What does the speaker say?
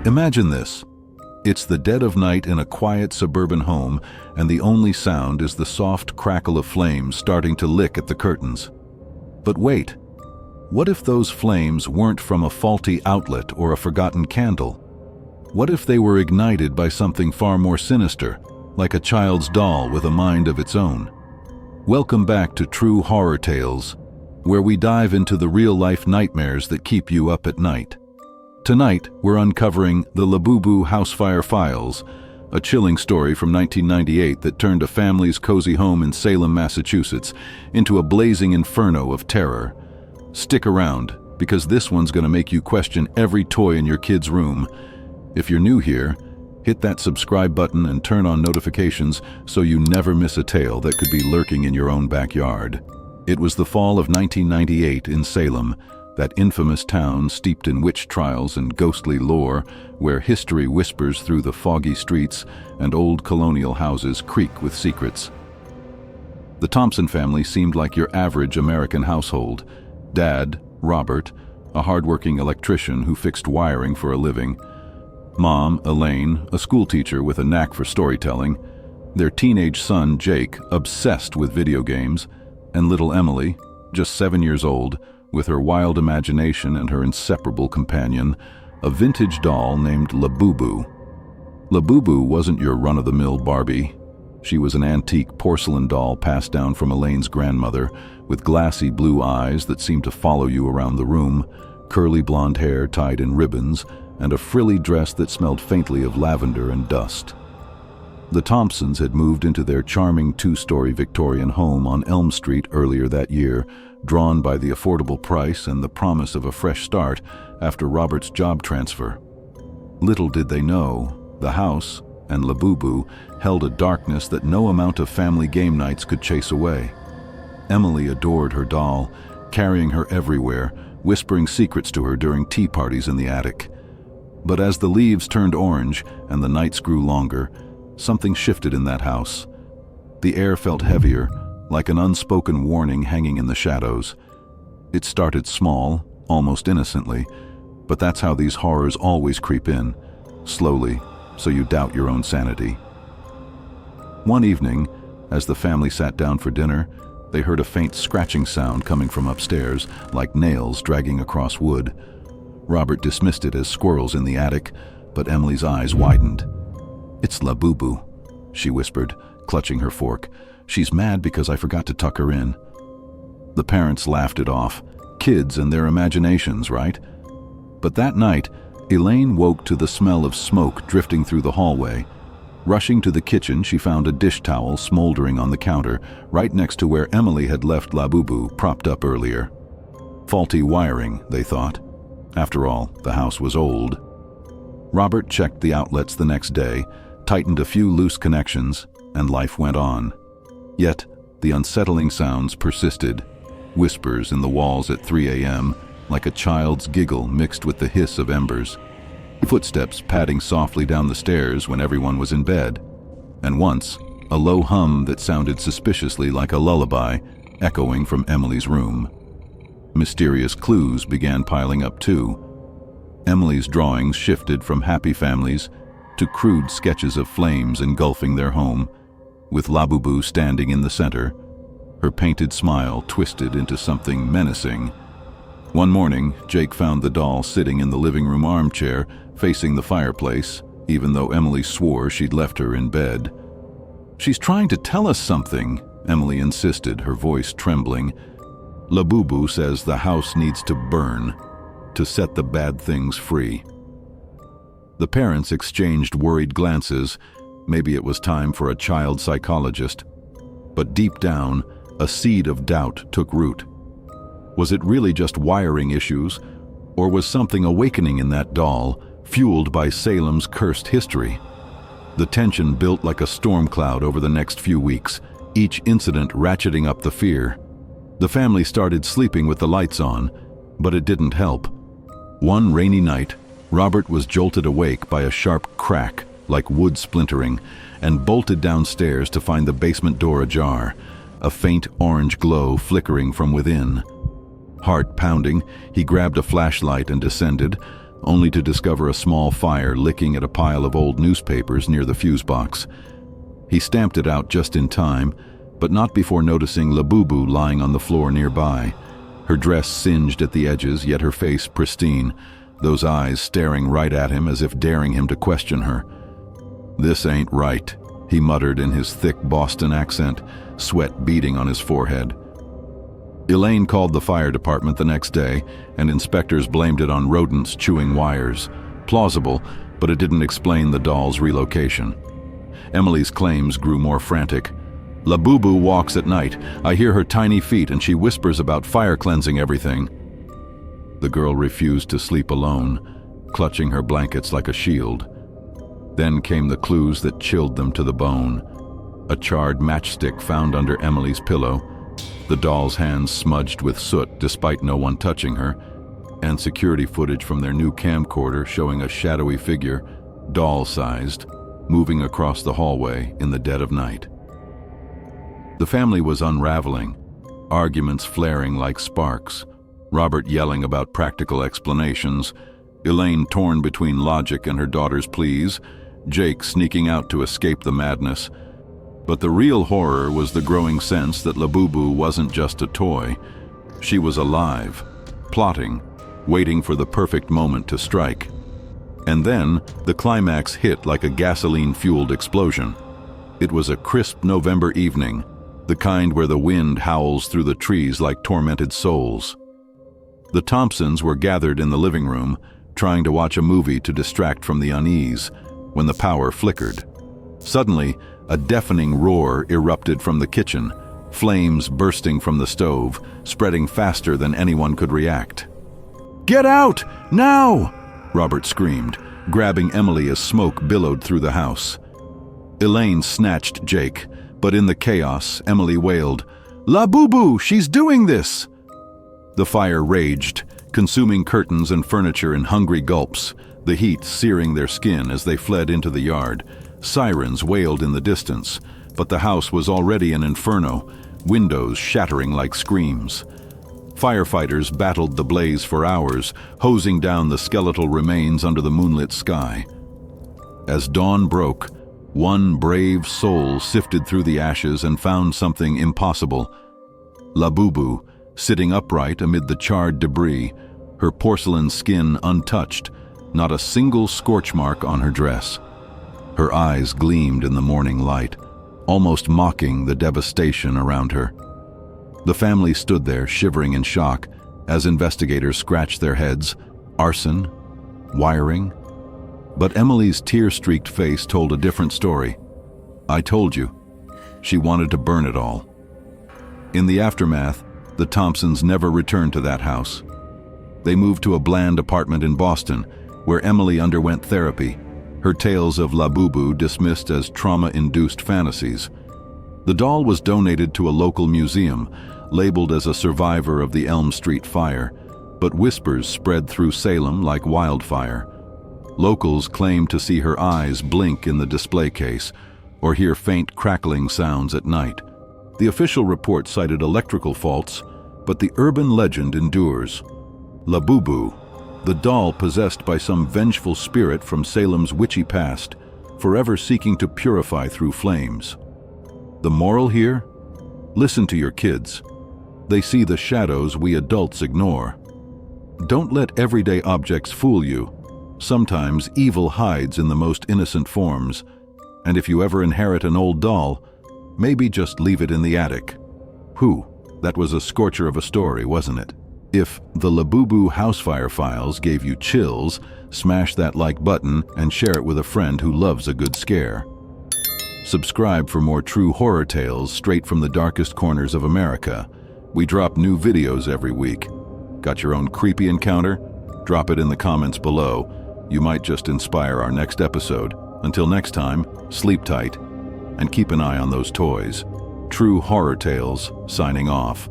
Imagine this. It's the dead of night in a quiet suburban home, and the only sound is the soft crackle of flames starting to lick at the curtains. But wait, what if those flames weren't from a faulty outlet or a forgotten candle? What if they were ignited by something far more sinister, like a child's doll with a mind of its own? Welcome back to True Horror Tales, where we dive into the real-life nightmares that keep you up at night. Tonight, we're uncovering the Labubu Housefire Files, a chilling story from 1998 that turned a family's cozy home in Salem, Massachusetts, into a blazing inferno of terror. Stick around, because this one's going to make you question every toy in your kid's room. If you're new here, hit that subscribe button and turn on notifications so you never miss a tale that could be lurking in your own backyard. It was the fall of 1998 in Salem, that infamous town steeped in witch trials and ghostly lore, where history whispers through the foggy streets and old colonial houses creak with secrets. The Thompson family seemed like your average American household. Dad, Robert, a hardworking electrician who fixed wiring for a living. Mom, Elaine, a schoolteacher with a knack for storytelling. Their teenage son, Jake, obsessed with video games. And little Emily, just 7 years old, with her wild imagination and her inseparable companion, a vintage doll named Labubu. Labubu wasn't your run-of-the-mill Barbie. She was an antique porcelain doll passed down from Elaine's grandmother, with glassy blue eyes that seemed to follow you around the room, curly blonde hair tied in ribbons, and a frilly dress that smelled faintly of lavender and dust. The Thompsons had moved into their charming two-story Victorian home on Elm Street earlier that year, drawn by the affordable price and the promise of a fresh start after Robert's job transfer. Little did they know, the house and Labubu held a darkness that no amount of family game nights could chase away. Emily adored her doll, carrying her everywhere, whispering secrets to her during tea parties in the attic. But as the leaves turned orange and the nights grew longer, something shifted in that house. The air felt heavier, like an unspoken warning hanging in the shadows. It started small, almost innocently, but that's how these horrors always creep in, slowly, so you doubt your own sanity. One evening, as the family sat down for dinner, they heard a faint scratching sound coming from upstairs, like nails dragging across wood. Robert dismissed it as squirrels in the attic, but Emily's eyes widened. "It's Labubu," she whispered, clutching her fork. "She's mad because I forgot to tuck her in." The parents laughed it off. Kids and their imaginations, right? But that night, Elaine woke to the smell of smoke drifting through the hallway. Rushing to the kitchen, she found a dish towel smoldering on the counter, right next to where Emily had left Labubu propped up earlier. Faulty wiring, they thought. After all, the house was old. Robert checked the outlets the next day, tightened a few loose connections, and life went on. Yet, the unsettling sounds persisted, whispers in the walls at 3 a.m., like a child's giggle mixed with the hiss of embers. Footsteps padding softly down the stairs when everyone was in bed. And once, a low hum that sounded suspiciously like a lullaby, echoing from Emily's room. Mysterious clues began piling up too. Emily's drawings shifted from happy families to crude sketches of flames engulfing their home, with Labubu standing in the center, her painted smile twisted into something menacing. One morning, Jake found the doll sitting in the living room armchair, facing the fireplace, even though Emily swore she'd left her in bed. "She's trying to tell us something," Emily insisted, her voice trembling. "Labubu says the house needs to burn, to set the bad things free." The parents exchanged worried glances. Maybe it was time for a child psychologist. But deep down, a seed of doubt took root. Was it really just wiring issues, or was something awakening in that doll, fueled by Salem's cursed history? The tension built like a storm cloud over the next few weeks, each incident ratcheting up the fear. The family started sleeping with the lights on, but it didn't help. One rainy night, Robert was jolted awake by a sharp crack, like wood splintering, and bolted downstairs to find the basement door ajar, a faint orange glow flickering from within. Heart pounding, he grabbed a flashlight and descended, only to discover a small fire licking at a pile of old newspapers near the fuse box. He stamped it out just in time, but not before noticing Labubu lying on the floor nearby. Her dress singed at the edges, yet her face pristine, those eyes staring right at him as if daring him to question her. "This ain't right," he muttered in his thick Boston accent, sweat beading on his forehead. Elaine called the fire department the next day, and inspectors blamed it on rodents chewing wires. Plausible, but it didn't explain the doll's relocation. Emily's claims grew more frantic. "Labubu walks at night. I hear her tiny feet and she whispers about fire cleansing everything." The girl refused to sleep alone, clutching her blankets like a shield. Then came the clues that chilled them to the bone. A charred matchstick found under Emily's pillow, the doll's hands smudged with soot despite no one touching her, and security footage from their new camcorder showing a shadowy figure, doll-sized, moving across the hallway in the dead of night. The family was unraveling, arguments flaring like sparks, Robert yelling about practical explanations, Elaine torn between logic and her daughter's pleas, Jake sneaking out to escape the madness. But the real horror was the growing sense that Labubu wasn't just a toy. She was alive, plotting, waiting for the perfect moment to strike. And then the climax hit like a gasoline-fueled explosion. It was a crisp November evening, the kind where the wind howls through the trees like tormented souls. The Thompsons were gathered in the living room, trying to watch a movie to distract from the unease, when the power flickered. Suddenly, a deafening roar erupted from the kitchen, flames bursting from the stove, spreading faster than anyone could react. "Get out! Now!" Robert screamed, grabbing Emily as smoke billowed through the house. Elaine snatched Jake, but in the chaos, Emily wailed, "Labubu, she's doing this!" The fire raged, consuming curtains and furniture in hungry gulps, the heat searing their skin as they fled into the yard. Sirens wailed in the distance, but the house was already an inferno, windows shattering like screams. Firefighters battled the blaze for hours, hosing down the skeletal remains under the moonlit sky. As dawn broke, one brave soul sifted through the ashes and found something impossible. Labubu, sitting upright amid the charred debris, her porcelain skin untouched, not a single scorch mark on her dress. Her eyes gleamed in the morning light, almost mocking the devastation around her. The family stood there, shivering in shock, as investigators scratched their heads. Arson? Wiring? But Emily's tear-streaked face told a different story. "I told you." She wanted to burn it all. In the aftermath, the Thompsons never returned to that house. They moved to a bland apartment in Boston, where Emily underwent therapy, her tales of Labubu dismissed as trauma-induced fantasies. The doll was donated to a local museum, labeled as a survivor of the Elm Street fire, but whispers spread through Salem like wildfire. Locals claimed to see her eyes blink in the display case, or hear faint crackling sounds at night. The official report cited electrical faults, but the urban legend endures. Labubu, the doll possessed by some vengeful spirit from Salem's witchy past, forever seeking to purify through flames. The moral here? Listen to your kids. They see the shadows we adults ignore. Don't let everyday objects fool you. Sometimes evil hides in the most innocent forms, and if you ever inherit an old doll, maybe just leave it in the attic. That was a scorcher of a story, wasn't it? If the Labubu Housefire files gave you chills, smash that like button and share it with a friend who loves a good scare. Subscribe for more true horror tales straight from the darkest corners of America. We drop new videos every week. Got your own creepy encounter? Drop it in the comments below. You might just inspire our next episode. Until next time, sleep tight and keep an eye on those toys. True Horror Tales, signing off.